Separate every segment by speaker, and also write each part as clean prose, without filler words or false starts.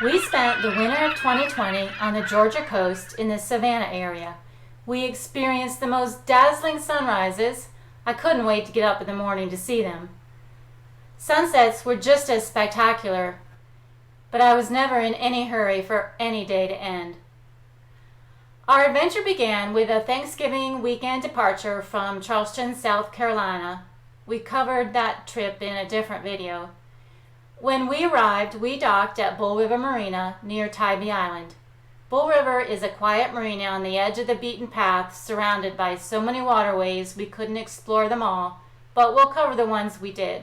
Speaker 1: We spent the winter of 2020 on the Georgia coast in the Savannah area. We experienced the most dazzling sunrises. I couldn't wait to get up in the morning to see them. Sunsets were just as spectacular, but I was never in any hurry for any day to end. Our adventure began with a Thanksgiving weekend departure from Charleston, South Carolina. We covered that trip in a different video. When we arrived, we docked at Bull River Marina near Tybee Island. Bull River is a quiet marina on the edge of the beaten path, surrounded by so many waterways we couldn't explore them all, but we'll cover the ones we did.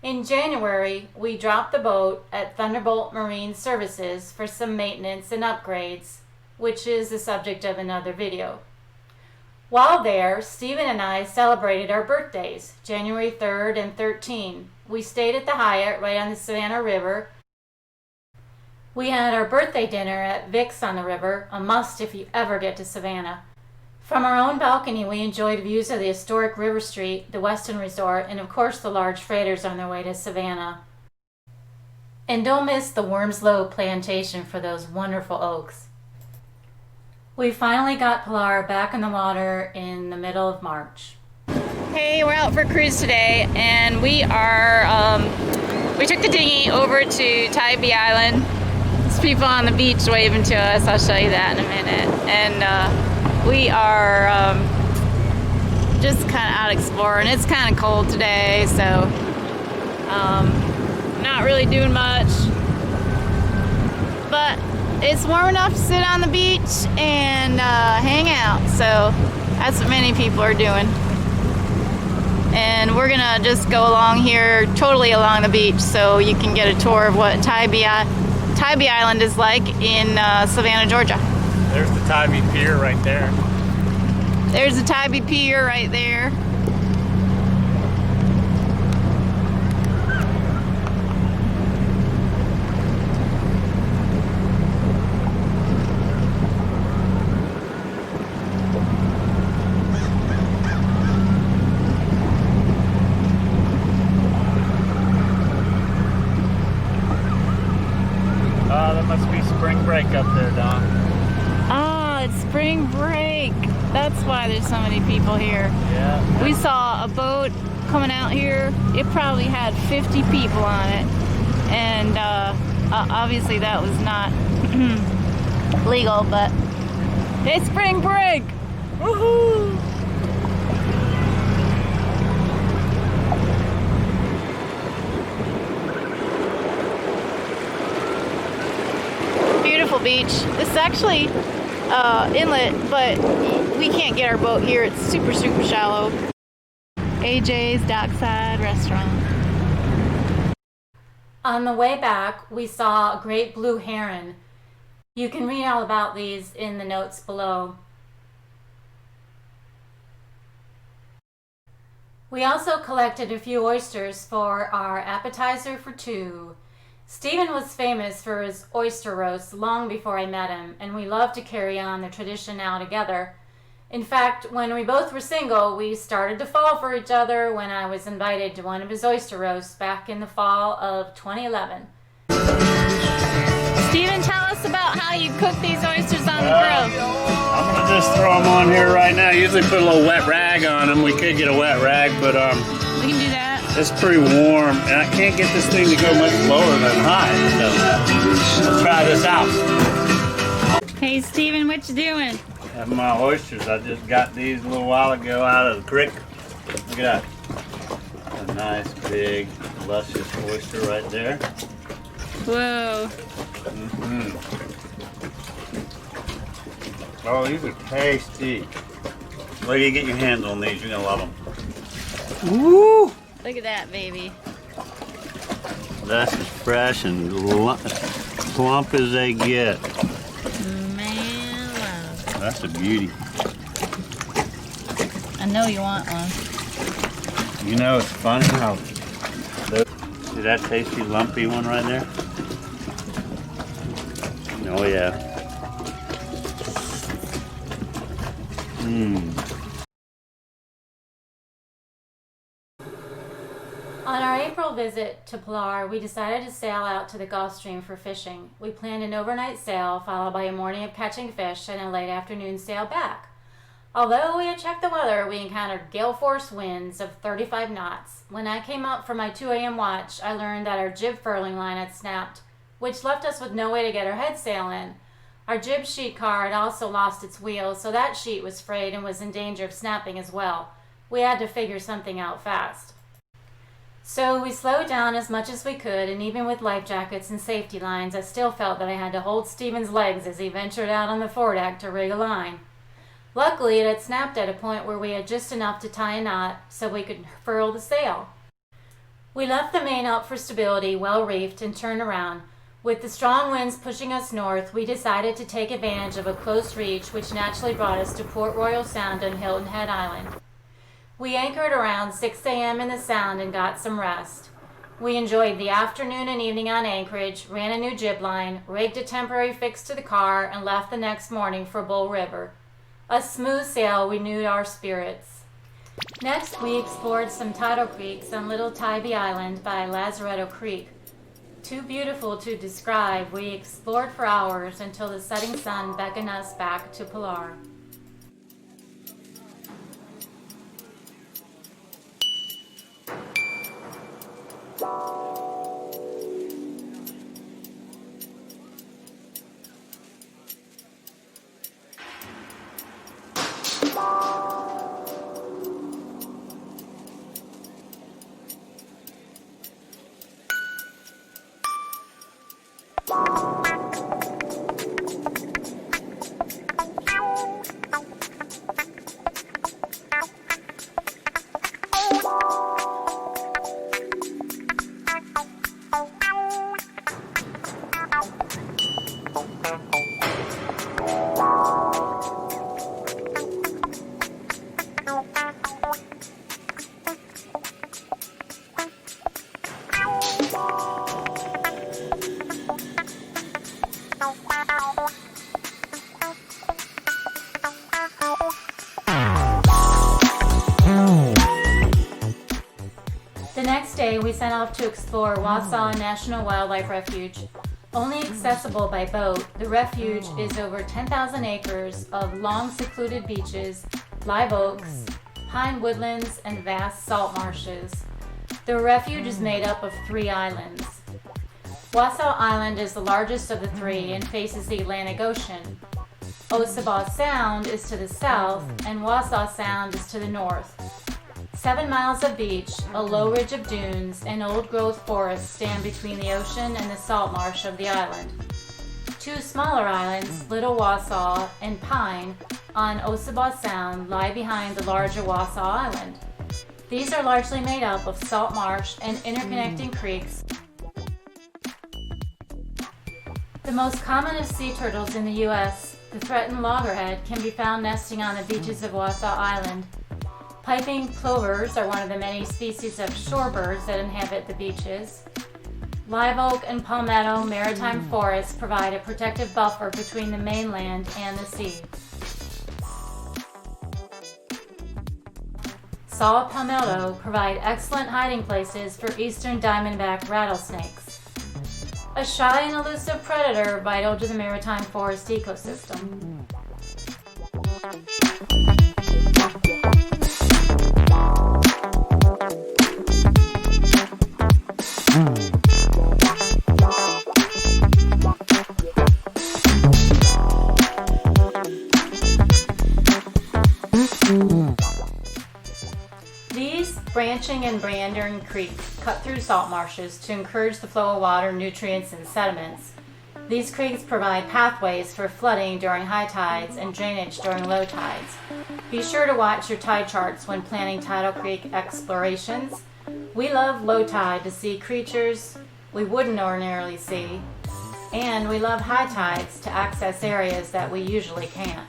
Speaker 1: In January, we dropped the boat at Thunderbolt Marine Services for some maintenance and upgrades, which is the subject of another video. While there, Stephen and I celebrated our birthdays, January 3rd and 13th. We stayed at the Hyatt right on the Savannah River. We had our birthday dinner at Vic's on the river, a must if you ever get to Savannah. From our own balcony, we enjoyed views of the historic River Street, the Westin Resort, and of course the large freighters on their way to Savannah. And don't miss the Wormslow Plantation for those wonderful oaks. We finally got PILAR back in the water in the middle of March. Hey, we're out for a cruise today, and we took the dinghy over to Tybee Island. There's people on the beach waving to us. I'll show you that in a minute. And we are just kind of out exploring. It's kind of cold today, so not really doing much. But it's warm enough to sit on the beach and hang out, so that's what many people are doing. And we're gonna just go along here, totally along the beach, so you can get a tour of what Tybee Island is like in Savannah, Georgia.
Speaker 2: There's the Tybee Pier right there.
Speaker 1: There's the Tybee Pier right there.
Speaker 2: That must be spring break up there, Don.
Speaker 1: Ah, it's spring break. That's why there's so many people here.
Speaker 2: Yeah.
Speaker 1: We saw a boat coming out here. It probably had 50 people on it. And obviously that was not legal, but it's spring break. Woohoo! Beautiful beach. This is actually inlet, but we can't get our boat here. It's super, super shallow. AJ's Dockside Restaurant. On the way back, we saw a great blue heron. You can read all about these in the notes below. We also collected a few oysters for our appetizer for two. Stephen was famous for his oyster roast long before I met him, and we love to carry on the tradition now together. In fact, when we both were single, we started to fall for each other when I was invited to one of his oyster roasts back in the fall of 2011. Stephen, tell us about how you cook these oysters on the grill.
Speaker 2: I'm going to just throw them on here right now. Usually put a little wet rag on them. We could get a wet rag, but
Speaker 1: we can do that.
Speaker 2: It's pretty warm, and I can't get this thing to go much lower than high, so let's try this out.
Speaker 1: Hey Stephen, what you doing?
Speaker 2: Having my oysters. I just got these a little while ago out of the creek. Look at that. A nice, big, luscious oyster right there.
Speaker 1: Whoa.
Speaker 2: Mm-hmm. Oh, these are tasty. Wait till you get your hands on these. You're going to love them. Woo!
Speaker 1: Look at that, baby.
Speaker 2: That's as fresh and plump as they get.
Speaker 1: Man, wow.
Speaker 2: That's a beauty.
Speaker 1: I know you want one.
Speaker 2: You know, it's funny how... See that tasty, lumpy one right there? Oh, yeah. Mmm.
Speaker 1: On our April visit to PILAR, we decided to sail out to the Gulf Stream for fishing. We planned an overnight sail, followed by a morning of catching fish and a late afternoon sail back. Although we had checked the weather, we encountered gale-force winds of 35 knots. When I came up for my 2 a.m. watch, I learned that our jib furling line had snapped, which left us with no way to get our head sail in. Our jib sheet car had also lost its wheel, so that sheet was frayed and was in danger of snapping as well. We had to figure something out fast. So we slowed down as much as we could, and even with life jackets and safety lines, I still felt that I had to hold Stephen's legs as he ventured out on the foredeck to rig a line. Luckily, it had snapped at a point where we had just enough to tie a knot so we could furl the sail. We left the main up for stability, well reefed, and turned around. With the strong winds pushing us north, we decided to take advantage of a close reach which naturally brought us to Port Royal Sound on Hilton Head Island. We anchored around 6 a.m. in the Sound and got some rest. We enjoyed the afternoon and evening on Anchorage, ran a new jib line, rigged a temporary fix to the car, and left the next morning for Bull River. A smooth sail renewed our spirits. Next, we explored some tidal creeks on Little Tybee Island by Lazaretto Creek. Too beautiful to describe, we explored for hours until the setting sun beckoned us back to PILAR. The next day, we set off to explore Wassaw National Wildlife Refuge. Only accessible by boat, the refuge is over 10,000 acres of long secluded beaches, live oaks, pine woodlands, and vast salt marshes. The refuge is made up of 3 islands. Wassaw Island is the largest of the 3 and faces the Atlantic Ocean. Wassaw Sound is to the south, and Wassaw Sound is to the north. 7 miles of beach, a low ridge of dunes, and old-growth forests stand between the ocean and the salt marsh of the island. 2 smaller islands, Little Wassaw and Pine, on Wassaw Sound lie behind the larger Wassaw Island. These are largely made up of salt marsh and interconnecting creeks. The most common of sea turtles in the U.S., the threatened loggerhead, can be found nesting on the beaches of Wassaw Island. Piping plovers are one of the many species of shorebirds that inhabit the beaches. Live oak and palmetto maritime forests provide a protective buffer between the mainland and the sea. Saw palmetto provide excellent hiding places for eastern diamondback rattlesnakes, a shy and elusive predator vital to the maritime forest ecosystem. These branching and meandering creeks cut through salt marshes to encourage the flow of water, nutrients, and sediments. These creeks provide pathways for flooding during high tides and drainage during low tides. Be sure to watch your tide charts when planning tidal creek explorations. We love low tide to see creatures we wouldn't ordinarily see, and we love high tides to access areas that we usually can't.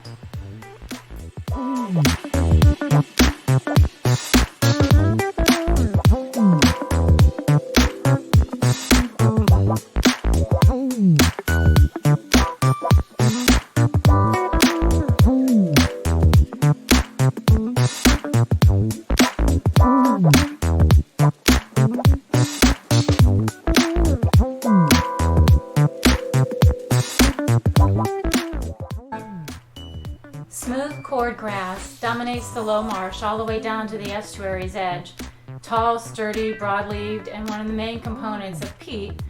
Speaker 1: cord grass dominates the low marsh all the way down to the estuary's edge. Tall, sturdy, broad-leaved, and one of the main components of peat.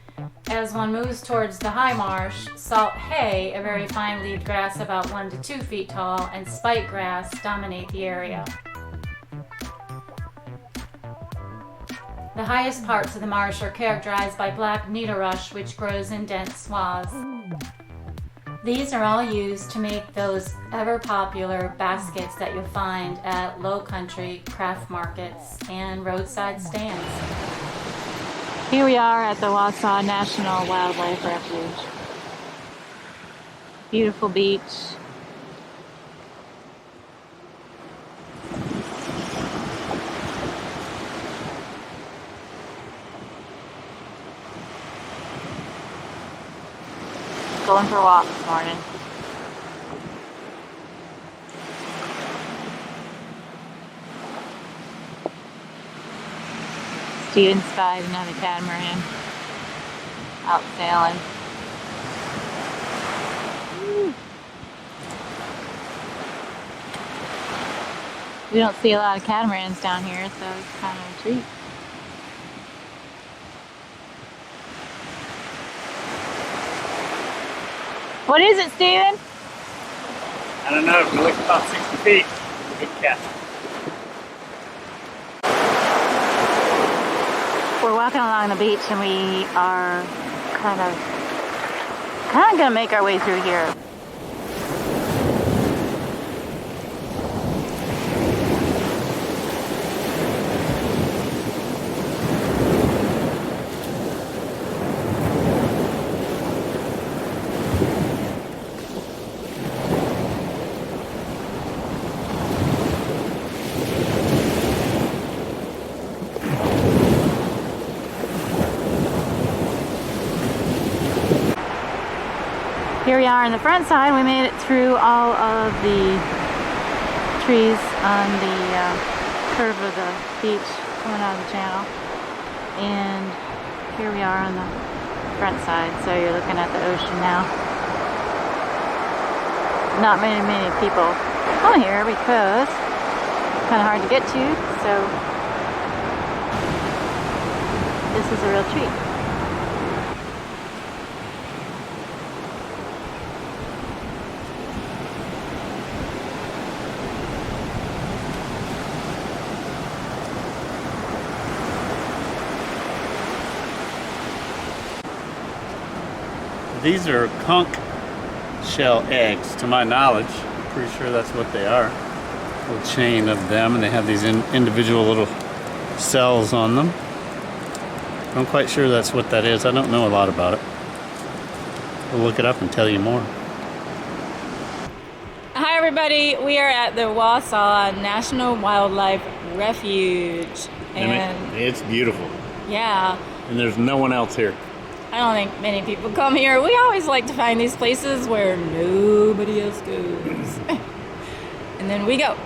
Speaker 1: As one moves towards the high marsh, salt hay, a very fine-leaved grass about 1 to 2 feet tall, and spike grass dominate the area. The highest parts of the marsh are characterized by black needle rush, which grows in dense swaths. These are all used to make those ever-popular baskets that you'll find at low country craft markets and roadside stands. Here we are at the Wassaw National Wildlife Refuge. Beautiful beach. Going for a walk this morning. Steven's spying another catamaran out sailing. Woo. We don't see a lot of catamarans down here, so it's kind of a treat. What is it, Steven?
Speaker 2: I don't know, it looks about 60 feet. Good catch.
Speaker 1: We're walking along the beach and we are kind of gonna make our way through here. Here we are on the front side. We made it through all of the trees on the curve of the beach coming out of the channel. And here we are on the front side. So you're looking at the ocean now. Not many people come here because it's kind of hard to get to. So this is a real treat.
Speaker 2: These are conch shell eggs, to my knowledge. I'm pretty sure that's what they are. A little chain of them, and they have these individual little cells on them. I'm quite sure that's what that is. I don't know a lot about it. We'll look it up and tell you more.
Speaker 1: Hi everybody, we are at the Wassaw National Wildlife Refuge.
Speaker 2: And it's beautiful.
Speaker 1: Yeah.
Speaker 2: And there's no one else here.
Speaker 1: I don't think many people come here. We always like to find these places where nobody else goes. And then we go.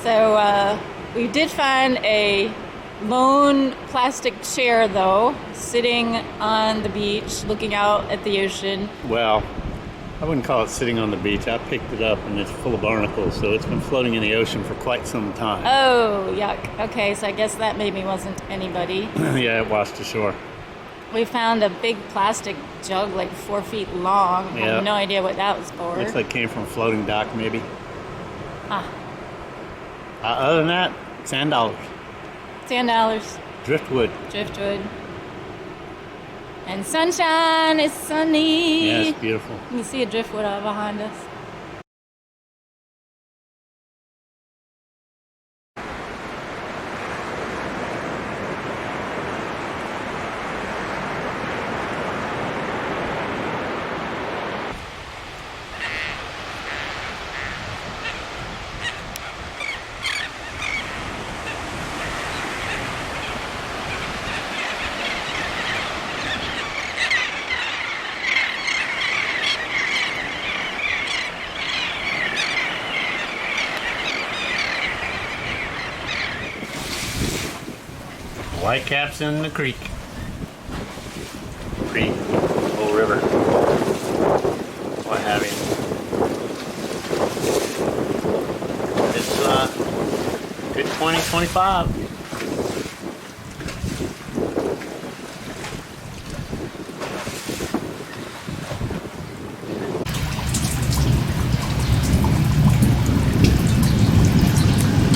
Speaker 1: So we did find a lone plastic chair though, sitting on the beach looking out at the ocean.
Speaker 2: Well, I wouldn't call it sitting on the beach. I picked it up and it's full of barnacles, so it's been floating in the ocean for quite some time.
Speaker 1: Oh, yuck. Okay, so I guess that maybe wasn't anybody.
Speaker 2: Yeah, it washed ashore.
Speaker 1: We found a big plastic jug like 4 feet long. I have no idea what that was for.
Speaker 2: Looks like it came from a floating dock, maybe.
Speaker 1: Ah.
Speaker 2: Other than that, $10.
Speaker 1: $10.
Speaker 2: Driftwood.
Speaker 1: Driftwood. And sunshine. It's sunny.
Speaker 2: Yeah, it's beautiful.
Speaker 1: You can see a driftwood out behind us.
Speaker 2: Whitecaps in the creek. Old river. What have you. 25.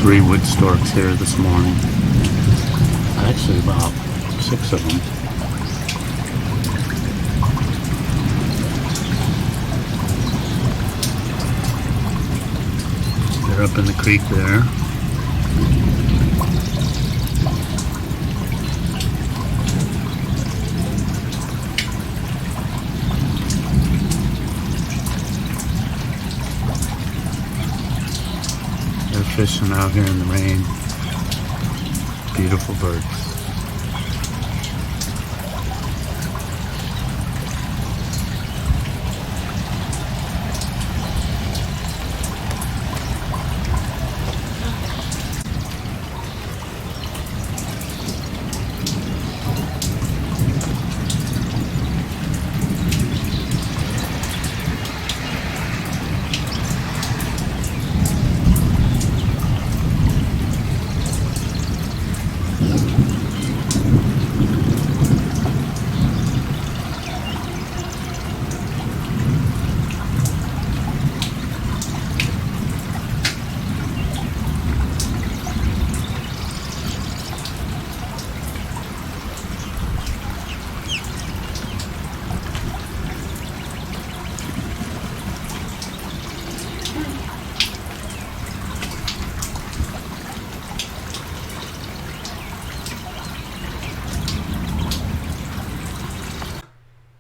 Speaker 2: Three wood storks here this morning. Actually, about 6 of them. They're up in the creek there. They're fishing out here in the rain. Beautiful birds.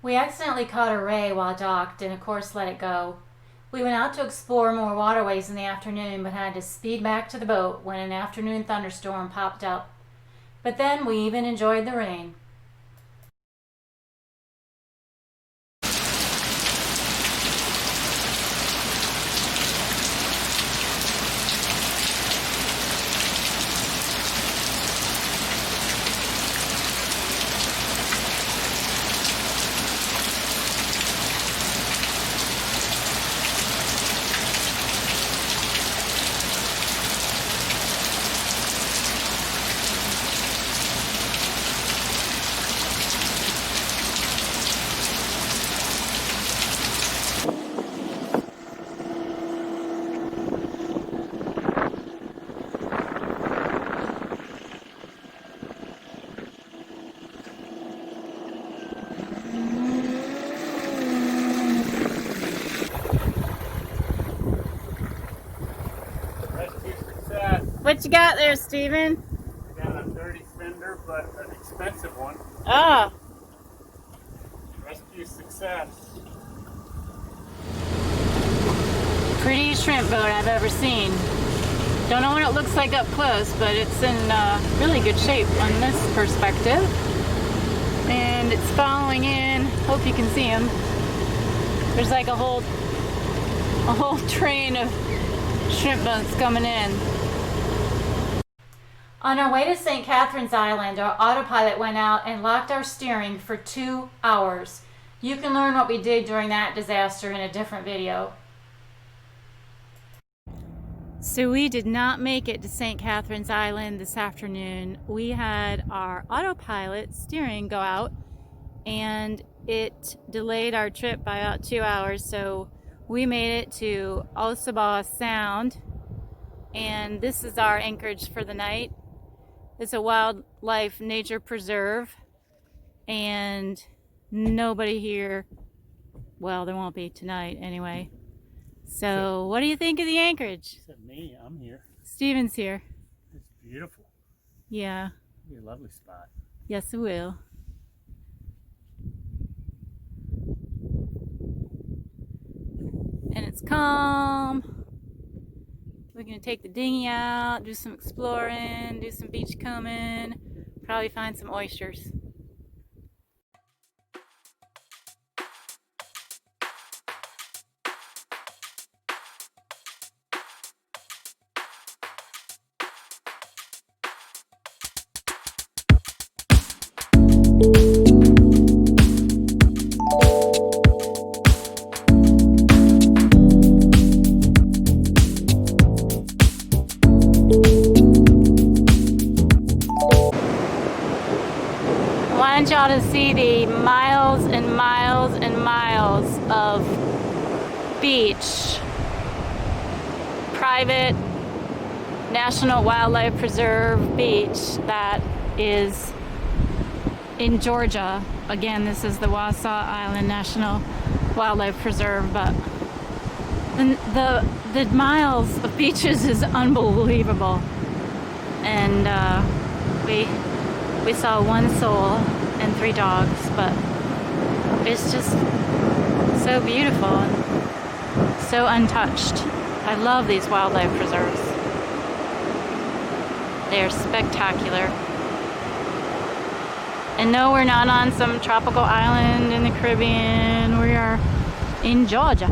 Speaker 1: We accidentally caught a ray while docked and of course let it go. We went out to explore more waterways in the afternoon but had to speed back to the boat when an afternoon thunderstorm popped up. But then we even enjoyed the rain. What you got there, Steven?
Speaker 2: Got a 30 fender, but an expensive one.
Speaker 1: Ah.
Speaker 2: Rescue success.
Speaker 1: Prettiest shrimp boat I've ever seen. Don't know what it looks like up close, but it's in really good shape on this perspective. And it's following in. Hope you can see him. There's like a whole train of shrimp boats coming in. On our way to St. Catherine's Island, our autopilot went out and locked our steering for 2 hours. You can learn what we did during that disaster in a different video. So we did not make it to St. Catherine's Island this afternoon. We had our autopilot steering go out and it delayed our trip by about 2 hours. So we made it to Wassaw Sound and this is our anchorage for the night. It's a wildlife nature preserve and nobody here, well, there won't be tonight anyway. So what do you think of the anchorage?
Speaker 2: Except me, I'm here.
Speaker 1: Steven's here.
Speaker 2: It's beautiful.
Speaker 1: Yeah.
Speaker 2: It'll be a lovely spot.
Speaker 1: Yes, it will. And it's calm. We're gonna take the dinghy out, do some exploring, do some beach combing, probably find some oysters. see the miles and miles and miles of beach, private National Wildlife Preserve beach that is in Georgia. Again, this is the Wassaw Island National Wildlife Preserve, but the miles of beaches is unbelievable. And we saw one soul and 3 dogs, but it's just so beautiful and so untouched. I love these wildlife preserves. They are spectacular. And no, we're not on some tropical island in the Caribbean. We are in Georgia.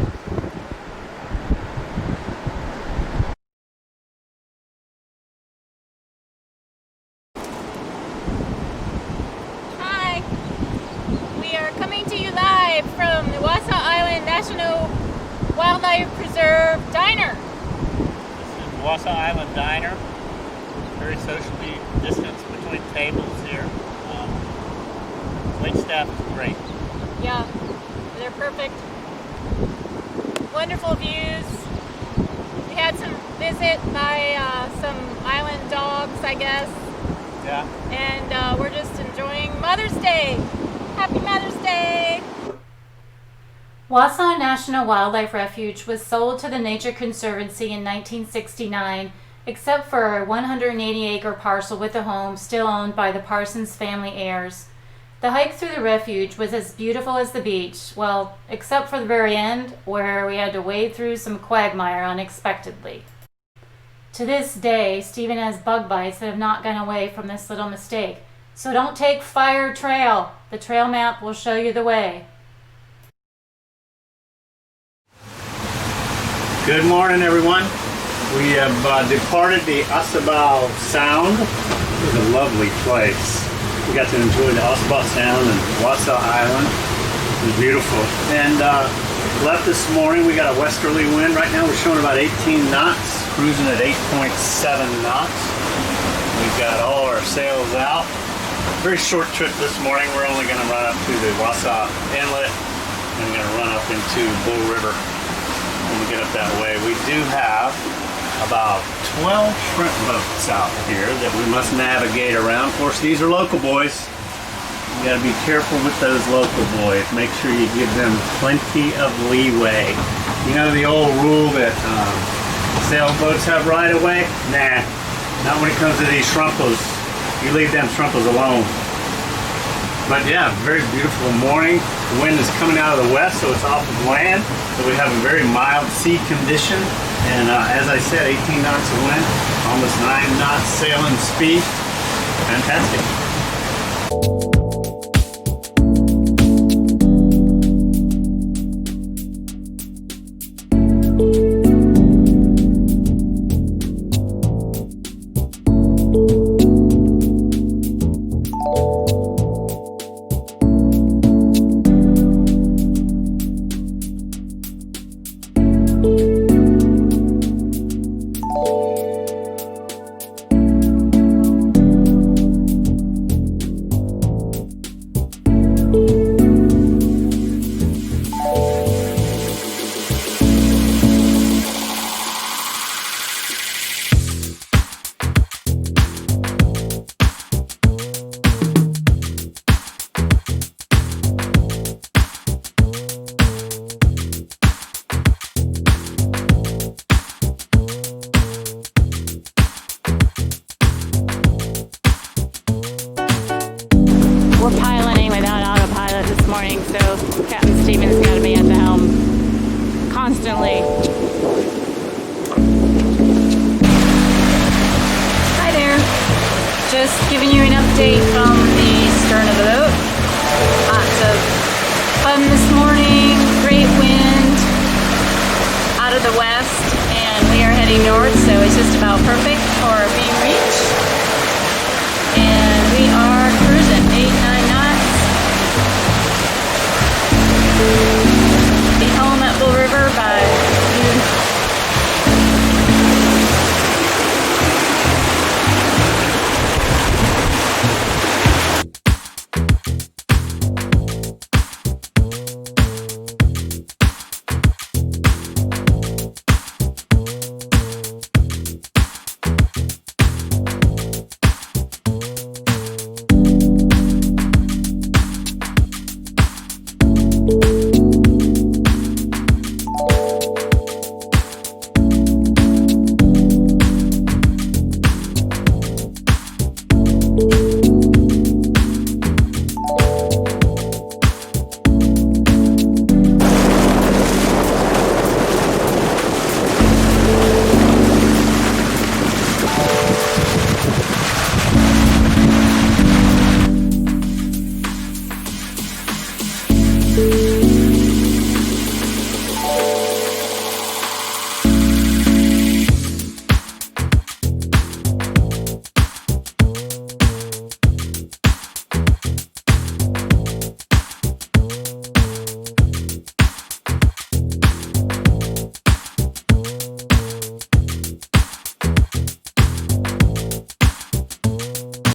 Speaker 1: Hi, we are coming to you live from the Wassaw Island National Wildlife Preserve Diner.
Speaker 2: This is Wassaw Island Diner. Very socially distanced between tables here. Wait staff is great.
Speaker 1: Yeah, they're perfect. Wonderful views. We had some visit by some island dogs, I guess.
Speaker 2: Yeah.
Speaker 1: And we're just enjoying Mother's Day. Happy Mother's Day! Wassaw National Wildlife Refuge was sold to the Nature Conservancy in 1969, except for a 180-acre parcel with a home still owned by the Parsons family heirs. The hike through the refuge was as beautiful as the beach, well, except for the very end, where we had to wade through some quagmire unexpectedly. To this day, Stephen has bug bites that have not gone away from this little mistake. So don't take Fire Trail. The trail map will show you the way.
Speaker 2: Good morning, everyone. We have departed the Wassaw Sound. It was a lovely place. We got to enjoy the Wassaw Sound and Wassaw Island. It was beautiful. And left this morning. We got a westerly wind. Right now we're showing about 18 knots, cruising at 8.7 knots. We've got all our sails out. Very short trip this morning. We're only going to run up to the Wassaw Inlet and we're going to run up into Bull River when we get up that way. We do have about 12 shrimp boats out here that we must navigate around. Of course, these are local boys. You got to be careful with those local boys. Make sure you give them plenty of leeway. You know the old rule that sailboats have right of way? Nah, not when it comes to these shrumpos. You leave them shrumpos alone. But yeah, very beautiful morning. The wind is coming out of the west, so it's off of land. So we have a very mild sea condition. And as I said, 18 knots of wind, almost 9 knots sailing speed. Fantastic.
Speaker 1: We're piloting without autopilot this morning, so Captain Stephen's got to be at the helm constantly. Hi there. Just giving you an update from the stern of the boat. Lots of fun this morning, great wind out of the west, and we are heading north, so it's just about perfect for being reached. And we are cruising 8-9 knots.